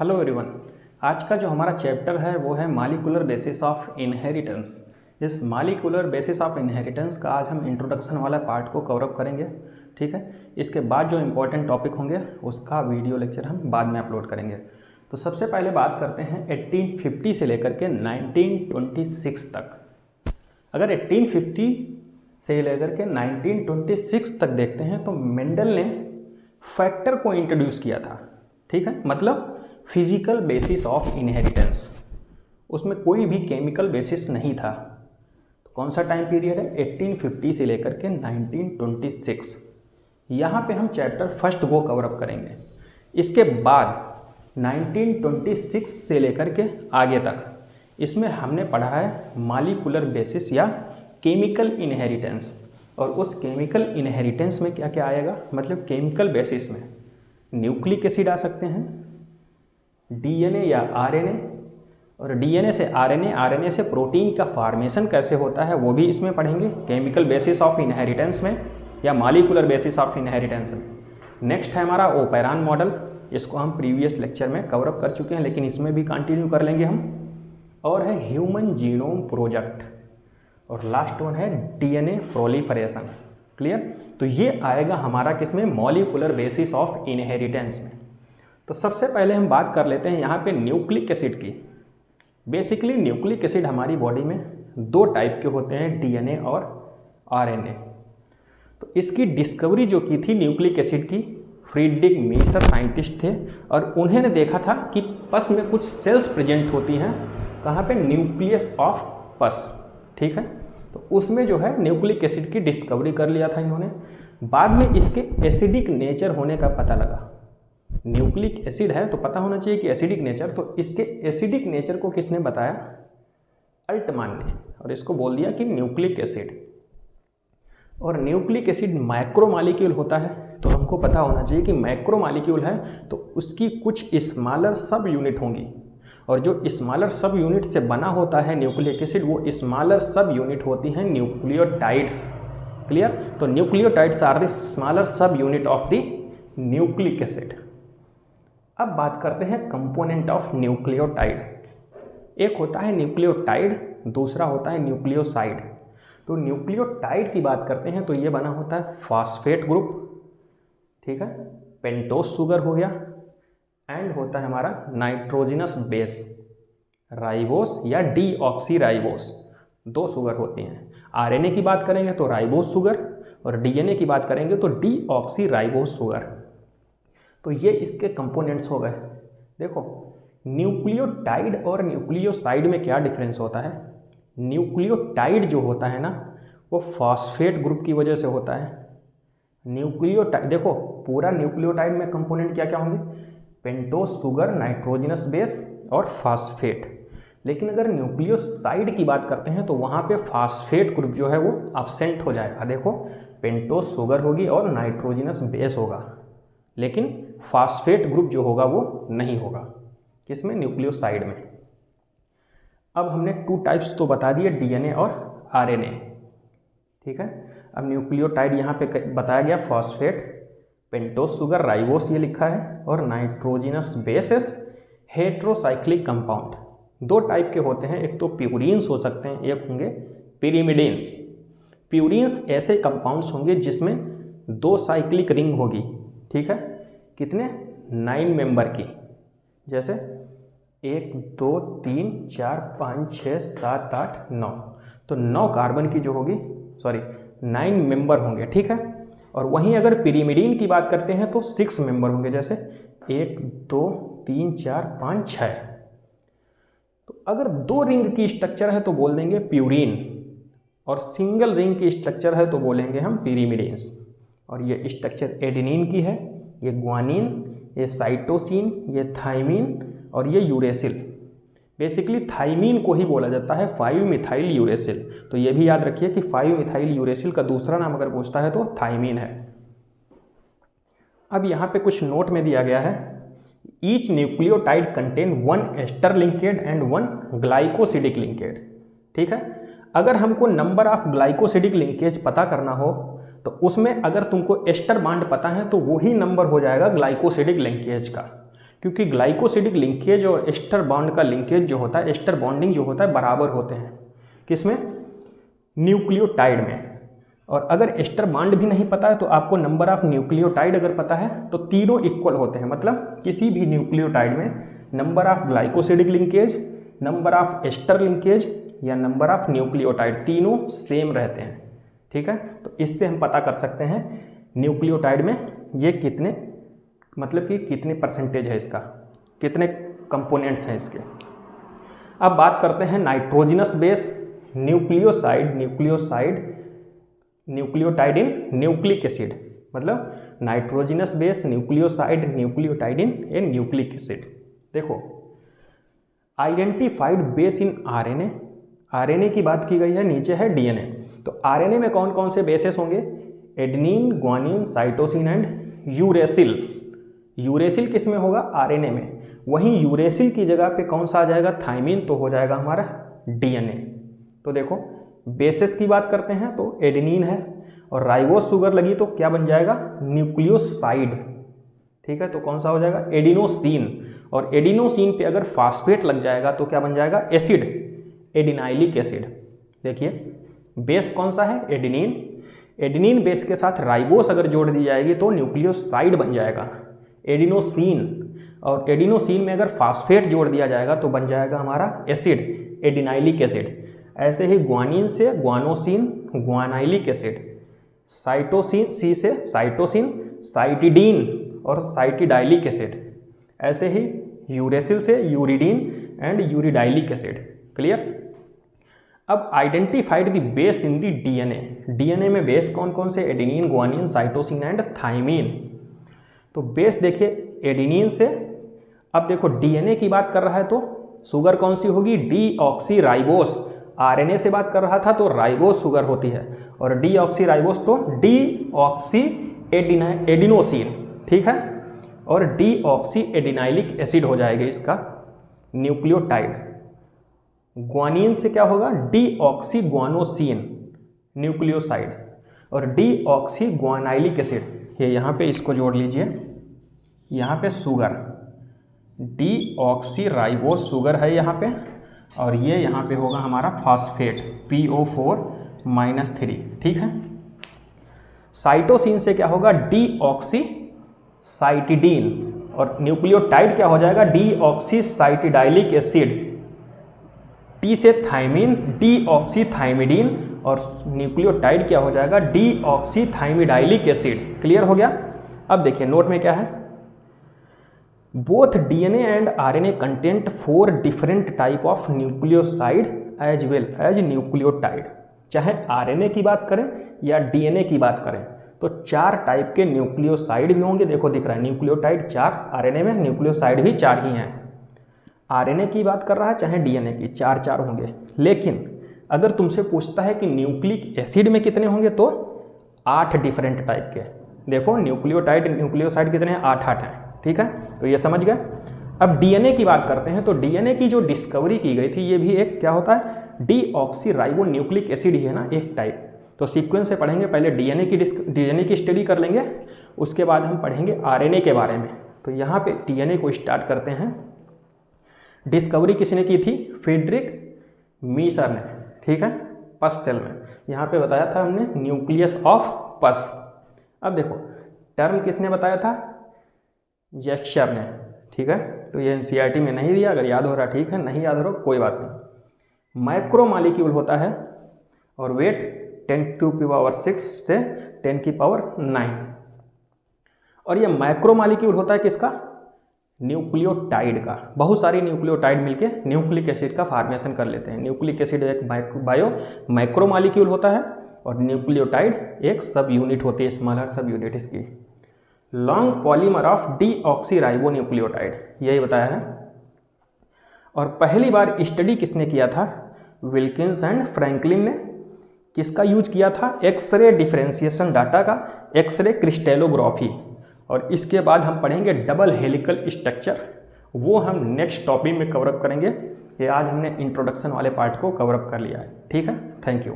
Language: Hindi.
Hello everyone. आज का जो हमारा चैप्टर है वो है मॉलिक्यूलर बेसिस ऑफ इनहेरिटेंस। इस मॉलिक्यूलर बेसिस ऑफ इनहेरिटेंस का आज हम इंट्रोडक्शन वाला पार्ट को कवर अप करेंगे। ठीक है, इसके बाद जो इम्पोर्टेंट टॉपिक होंगे उसका वीडियो लेक्चर हम बाद में अपलोड करेंगे। तो सबसे पहले बात करते हैं 1850 से लेकर के 1926 तक। अगर 1850 से लेकर के 1926 तक देखते हैं तो मेंडल ने फैक्टर को इंट्रोड्यूस किया था। ठीक है, मतलब फिजिकल बेसिस ऑफ इनहेरिटेंस, उसमें कोई भी केमिकल बेसिस नहीं था। तो कौन सा टाइम पीरियड है? 1850 से लेकर के 1926। यहाँ पे हम चैप्टर फर्स्ट को कवर अप करेंगे। इसके बाद 1926 से लेकर के आगे तक इसमें हमने पढ़ा है मॉलिक्यूलर बेसिस या केमिकल इनहेरिटेंस। और उस केमिकल इनहेरिटेंस में क्या क्या आएगा, मतलब केमिकल बेसिस में न्यूक्लिक एसिड आ सकते हैं, डीएनए या आरएनए, और डीएनए से आरएनए, आरएनए से प्रोटीन का फॉर्मेशन कैसे होता है वो भी इसमें पढ़ेंगे केमिकल बेसिस ऑफ इनहेरिटेंस में या मॉलिक्यूलर बेसिस ऑफ इनहेरिटेंस में। नेक्स्ट है हमारा ओपेरान मॉडल, इसको हम प्रीवियस लेक्चर में कवर अप कर चुके हैं लेकिन इसमें भी कंटिन्यू कर लेंगे हम। और है ह्यूमन जीनोम प्रोजेक्ट, और लास्ट वन है डीएनए प्रोलिफरेशन। क्लियर? तो ये आएगा हमारा किसमें? मॉलिक्यूलर बेसिस ऑफ इनहेरिटेंस में। तो सबसे पहले हम बात कर लेते हैं यहाँ पे न्यूक्लिक एसिड की। बेसिकली न्यूक्लिक एसिड हमारी बॉडी में दो टाइप के होते हैं, डीएनए और आरएनए। तो इसकी डिस्कवरी जो की थी न्यूक्लिक एसिड की, फ्रीडरिक मीसर साइंटिस्ट थे, और उन्होंने देखा था कि पस में कुछ सेल्स प्रेजेंट होती हैं। कहाँ पे? न्यूक्लियस ऑफ पस। ठीक है, तो उसमें जो है न्यूक्लिक एसिड की डिस्कवरी कर लिया था इन्होंने। बाद में इसके एसिडिक नेचर होने का पता लगा। न्यूक्लिक एसिड है तो पता होना चाहिए कि एसिडिक नेचर, तो इसके एसिडिक नेचर को किसने बताया? अल्टमान ने, और इसको बोल दिया कि न्यूक्लिक एसिड। और न्यूक्लिक एसिड मैक्रोमॉलिक्यूल होता है, तो हमको पता होना चाहिए कि मैक्रोमॉलिक्यूल है तो उसकी कुछ स्मॉलर सब यूनिट होंगी, और जो स्मॉलर सब यूनिट से बना होता है न्यूक्लिक एसिड, वो स्मॉलर सब यूनिट होती हैं न्यूक्लियोटाइड्स। क्लियर? तो nucleotides are the smaller sub unit of the nucleic acid. अब बात करते हैं कंपोनेंट ऑफ न्यूक्लियोटाइड। एक होता है न्यूक्लियोटाइड, दूसरा होता है न्यूक्लियोसाइड। तो न्यूक्लियोटाइड की बात करते हैं तो ये बना होता है फॉस्फेट ग्रुप, ठीक है, पेंटोस शुगर हो गया, एंड होता है हमारा नाइट्रोजनस बेस, राइबोस या डीऑक्सीराइबोस, दो शुगर होती हैं। आरएनए की बात करेंगे तो राइबोस शुगर, और डीएनए की बात करेंगे तो डीऑक्सीराइबोस शुगर। तो ये इसके कंपोनेंट्स हो गए। देखो, न्यूक्लियोटाइड और न्यूक्लियोसाइड में क्या डिफरेंस होता है? न्यूक्लियोटाइड जो होता है ना, वो फॉस्फेट ग्रुप की वजह से होता है। न्यूक्लियोटाइड, देखो पूरा न्यूक्लियोटाइड में कंपोनेंट क्या क्या होंगे? पेंटोस शुगर, नाइट्रोजनस बेस और फॉस्फेट। लेकिन अगर न्यूक्लियोसाइड की बात करते हैं तो वहाँ पे फॉस्फेट ग्रुप जो है वो एब्सेंट हो जाएगा। देखो, पेंटोस शुगर होगी और नाइट्रोजनस बेस होगा, लेकिन फॉस्फेट ग्रुप जो होगा वो नहीं होगा। किसमें? न्यूक्लियोसाइड में। अब हमने टू टाइप्स तो बता दिए, डीएनए और आरएनए। ठीक है, अब न्यूक्लियोटाइड यहाँ पे बताया गया फॉस्फेट, पेंटोस शुगर, राइबोस ये लिखा है, और नाइट्रोजनस बेसेस हेट्रोसाइक्लिक कंपाउंड। दो टाइप के होते हैं, एक तो प्यूरीन्स हो सकते हैं, एक होंगे पिरिमिडिन्स। प्यूरीन्स ऐसे कंपाउंड्स होंगे जिसमें दो साइक्लिक रिंग होगी। ठीक है, कितने? 9 मेंबर की, जैसे 1 2 3 4 5 6 7 8 9, तो 9 कार्बन की जो होगी, 9 मेंबर होंगे। ठीक है, और वहीं अगर पिरिमिडीन की बात करते हैं तो 6 मेंबर होंगे, जैसे 1 2 3 4 5 6। तो अगर दो रिंग की स्ट्रक्चर है तो बोल देंगे प्यूरीन, और सिंगल रिंग की स्ट्रक्चर है तो बोलेंगे हम पिरिमिडिन्स। और ये स्ट्रक्चर एडेनिन की है, ये ग्वानिन, ये साइटोसिन, ये थाइमिन, और ये यूरेसिल। बेसिकली थाइमिन को ही बोला जाता है 5 मिथाइल यूरेसिल। तो ये भी याद रखिए कि 5 मिथाइल यूरेसिल का दूसरा नाम अगर पूछता है तो थाइमिन है। अब यहाँ पे कुछ नोट में दिया गया है, each nucleotide contain 1 ester linked and 1 glycosidic linked. ठीक है, अगर हमको नंबर ऑफ ग्लाइकोसिडिक लिंकेज पता करना हो तो उसमें अगर तुमको एस्टर बांड पता है तो वही नंबर हो जाएगा ग्लाइकोसिडिक लिंकेज का। क्योंकि ग्लाइकोसिडिक लिंकेज और एस्टर बॉन्ड का लिंकेज जो होता है, एस्टर बॉन्डिंग जो होता है बराबर होते हैं। किसमें? न्यूक्लियोटाइड में। और अगर एस्टर बॉन्ड भी नहीं पता है तो आपको नंबर ऑफ न्यूक्लियोटाइड अगर पता है तो तीनों इक्वल होते हैं। मतलब किसी भी न्यूक्लियोटाइड में number of glycosidic linkage, number of ester linkage या नंबर ऑफ न्यूक्लियोटाइड तीनों सेम रहते हैं। ठीक है, तो इससे हम पता कर सकते हैं न्यूक्लियोटाइड में ये कितने, मतलब कि कितने परसेंटेज है इसका, कितने कंपोनेंट्स हैं इसके। अब बात करते हैं नाइट्रोजनस बेस न्यूक्लियोटाइड इन न्यूक्लिक एसिड। मतलब नाइट्रोजनस बेस न्यूक्लियोटाइड इन ए न्यूक्लिक एसिड। देखो, आइडेंटिफाइड बेस इन आरएनए की बात की गई है, नीचे है डीएनए। तो आरएनए में कौन कौन से बेसेस होंगे? Adenine, guanine, cytosine and uracil. Uracil किस में होगा? आरएनए में। वहीं यूरेसिल की जगह पे कौन सा आ जाएगा? थाइमिन, तो हो जाएगा हमारा डीएनए। तो देखो, बेसेस की बात करते हैं तो एडेनिन है, और राइबोस शुगर लगी तो क्या बन जाएगा? न्यूक्लियोसाइड। ठीक है, तो कौन सा हो जाएगा? एडिनोसिन। और एडिनोसिन पे अगर फास्फेट लग जाएगा तो क्या बन जाएगा? Acid, adenylic acid. देखिए, बेस कौन सा है? एडेनिन। एडेनिन बेस के साथ राइबोस अगर जोड़ दी जाएगी तो न्यूक्लियोसाइड बन जाएगा, एडिनोसिन। और एडिनोसिन में अगर फास्फेट जोड़ दिया जाएगा तो बन जाएगा हमारा एसिड, एडिनाइलिक एसिड। ऐसे ही ग्वानिन से ग्वानोसिन, ग्वानाइलिक एसिड। साइटोसिन, सी से साइटोसिन, साइटिडीन और साइटिडाइलिक एसिड। ऐसे ही यूरेसिल से यूरिडीन एंड यूरिडाइलिक एसिड। क्लियर? अब identified the base in the DNA. DNA में बेस कौन कौन से? Adenine, guanine, cytosine and thymine. तो बेस देखिए एडेनिन से। अब देखो, डीएनए की बात कर रहा है तो शुगर कौन सी होगी? डीऑक्सीराइबोस। आरएनए से बात कर रहा था तो राइबोस शुगर होती है, और डीऑक्सीराइबोस तो डीऑक्सी एडिनोसिन। ठीक है, और डीऑक्सी एडिनाइलिक एसिड हो जाएगा इसका न्यूक्लियोटाइड। ग्वानिन से क्या होगा? डीऑक्सी ग्वानोसिन न्यूक्लियोसाइड, और डीऑक्सी ग्वानाइलिक एसिड। ये यहाँ पे इसको जोड़ लीजिए, यहाँ पे शुगर, डीऑक्सीराइबोस शुगर है यहाँ पे, और ये यहाँ पे होगा हमारा फॉस्फेट PO4-3। ठीक है, साइटोसिन से क्या होगा? डीऑक्सीसाइटिडीन, और न्यूक्लियोटाइड क्या हो जाएगा? डीऑक्सीसाइटिडाइलिक एसिड। टी से थाइमिन, डीऑक्सीथाइमिडीन, और न्यूक्लियोटाइड क्या हो जाएगा? डीऑक्सीथाइमिडाइलिक एसिड। क्लियर हो गया? अब देखिए नोट में क्या है? Both DNA and RNA content 4 different type of nucleoside as well as nucleotide. चाहे आरएनए की बात करें या डीएनए की बात करें तो 4 टाइप के न्यूक्लियोसाइड भी होंगे। देखो दिख रहा है न्यूक्लियोटाइड 4, आरएनए में न्यूक्लियोसाइड भी 4 ही हैं। आरएनए की बात कर रहा है चाहे डीएनए की, 4 होंगे। लेकिन अगर तुमसे पूछता है कि न्यूक्लिक एसिड में कितने होंगे तो 8 डिफरेंट टाइप के। देखो न्यूक्लियोसाइड कितने हैं? 8 हैं। ठीक है, तो ये समझ गए। अब डीएनए की बात करते हैं तो डीएनए की जो डिस्कवरी की गई थी ये भी एक क्या होता है? डीऑक्सीराइबो न्यूक्लिक एसिड ही है ना, एक टाइप। तो सीक्वेंस से पढ़ेंगे, पहले डीएनए की स्टडी कर लेंगे, उसके बाद हम पढ़ेंगे आरएनए के बारे में। तो यहाँ पे डीएनए को स्टार्ट करते हैं। डिस्कवरी किसने की थी? फ्रेडरिक मीसर ने। ठीक है, पस सेल में, यहाँ पे बताया था हमने न्यूक्लियस ऑफ पस। अब देखो टर्म किसने बताया था? यक्षर ने। ठीक है, तो ये एनसीईआरटी में नहीं दिया, अगर याद हो रहा ठीक है, नहीं याद हो रहा कोई बात नहीं। माइक्रोमॉलिक्यूल होता है और वेट 10⁶ से 10⁹, और ये माइक्रोमॉलिक्यूल होता है किसका? न्यूक्लियोटाइड का। बहुत सारी न्यूक्लियोटाइड मिलके न्यूक्लिक एसिड का फॉर्मेशन कर लेते हैं। न्यूक्लिक एसिड एक माइक्रोमॉलिक्यूल होता है और न्यूक्लियोटाइड एक सब यूनिट होती है, स्मॉलर सब यूनिट इसकी। Long polymer of deoxyribo nucleotide, यही बताया है। और पहली बार स्टडी किसने किया था? विल्किंस एंड फ्रैंकलिन ने। किसका यूज किया था? एक्सरे डिफरेंशिएशन डाटा का, एक्सरे क्रिस्टेलोग्राफी। और इसके बाद हम पढ़ेंगे डबल हेलिकल स्ट्रक्चर, वो हम नेक्स्ट टॉपिक में कवरअप करेंगे। ये आज हमने इंट्रोडक्शन वाले पार्ट को कवरअप कर लिया है। ठीक है, थैंक यू।